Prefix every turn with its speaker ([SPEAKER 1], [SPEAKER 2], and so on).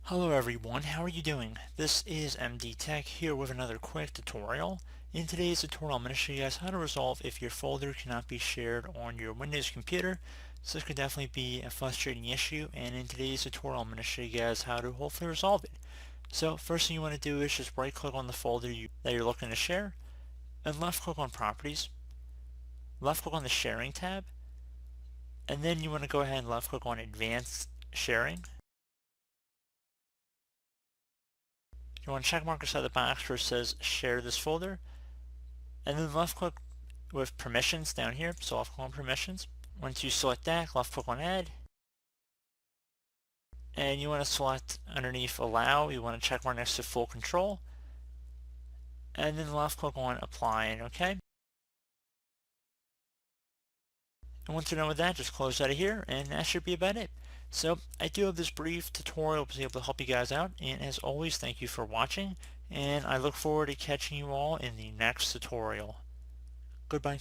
[SPEAKER 1] Hello everyone, how are you doing? This is MD Tech here with another quick tutorial. In today's tutorial I'm going to show you guys how to resolve if your folder cannot be shared on your Windows computer. So this could definitely be a frustrating issue, and in today's tutorial I'm going to show you guys how to hopefully resolve it. So first thing you want to do is just right click on the folder that you're looking to share, and left click on Properties, left click on the Sharing tab, and then you want to go ahead and left click on Advanced Sharing. You want to check mark beside the box where it says share this folder, and then left click with permissions down here, so left click on permissions. Once you select that, left click on add, and you want to select underneath allow, you want to check mark next to full control, and then left click on apply, and okay. And once you're done with that, just close out of here, and that should be about it. So I do hope this brief tutorial was able to help you guys out, and as always, thank you for watching, and I look forward to catching you all in the next tutorial. Goodbye.